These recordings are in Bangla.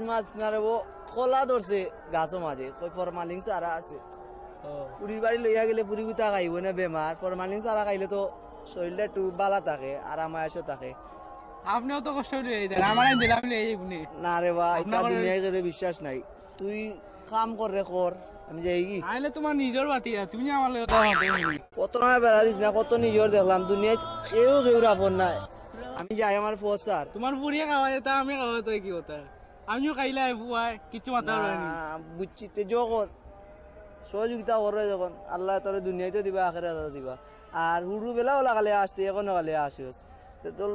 মাছ না রে খোলা ধরছে গাছও মাঝে কই ফরমালিন চারা আছে পুরীর বাড়ি লইয়া গেলে পুরি গুতা খাইব না বেমার ফরমালিন চারা খাইলে তো শরীরটা একটু বালা থাকে আরামায়াসও থাকে আপনিও তো কষ্ট হইলে আমার দিলাম না রে বা এটা দুনিয়ায় করে বিশ্বাস নাই তুই কাম করে কর আমি যাই কি আইলে তোমার নিজের বাতি তুমি আমার কত নয় বেড়া দিস না কত নিজের দেখলাম দুনিয়ায় কেউ কেউ রাফন নাই আমি যাই আমার পৌঁছার তোমার পুরিয়ে খাওয়া যেত আমি খাওয়া তো কি হতা আমিও খাইলে ফুয়াই কিছু মাথা বুঝছি যখন সহযোগিতা করবে যখন আল্লাহ তোর দুনিয়াতে দিবা আখেরাতে দিবা আর হুড়ু বেলা ওলা কালে আসতে এখন কালে আসিস তোর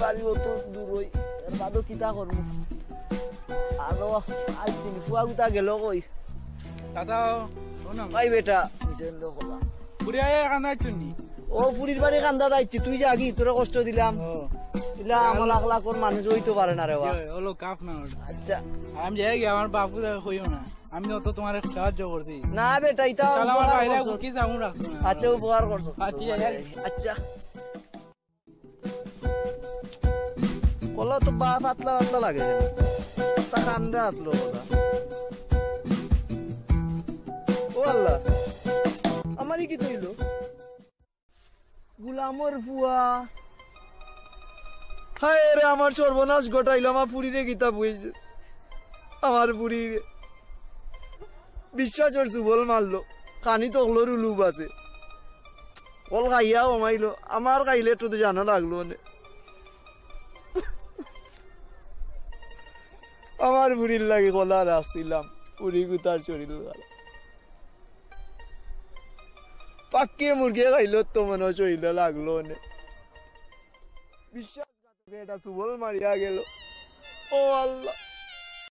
বাড়ি অত দূর হই এর বাদও কিতা করবো আরো আজ দিন কুয়া গুতা গেল কই দাদা ভাই বেটা পুরিয়া কান্দা চুনি ও পুরীর বাড়ি কান্দা যাইছি তুই যা কি তোরা কষ্ট দিলাম দিলা আমার লাখ লাখ মানুষ হইতে পারে না রে ওলো কাপ না আচ্ছা আমি যাই গিয়ে আমার বাপু হইও না আমি অত তোমার সাহায্য করছি না বেটা ইতা আমার বাইরে কি যাবো রাখতো আচ্ছা উপকার করছো আচ্ছা কলা তো বা পাতলা পাতলা লাগে তা কান্দে আসলো ওটা ও আল্লাহ আমারই কি তৈল গুলামর ফুয়া হায় রে আমার সর্বনাশ ঘটাইল আমার পুরীরে গীতা বইছে আমার পুরী বিশ্বাস ওর সুবল মারলো কানি তকলোর লুব আছে কল খাইয়া কমাইলো আমার খাইলে একটু তো জানা লাগলো না আমার বুড়ির লাগে কলা রাখছিলাম পুরি গুতার চড়িল পাক্কে মুরগি খাইল তো মনে চড়িল লাগলো নে বিশ্বাস এটা সুবল মারিয়া গেল ও আল্লাহ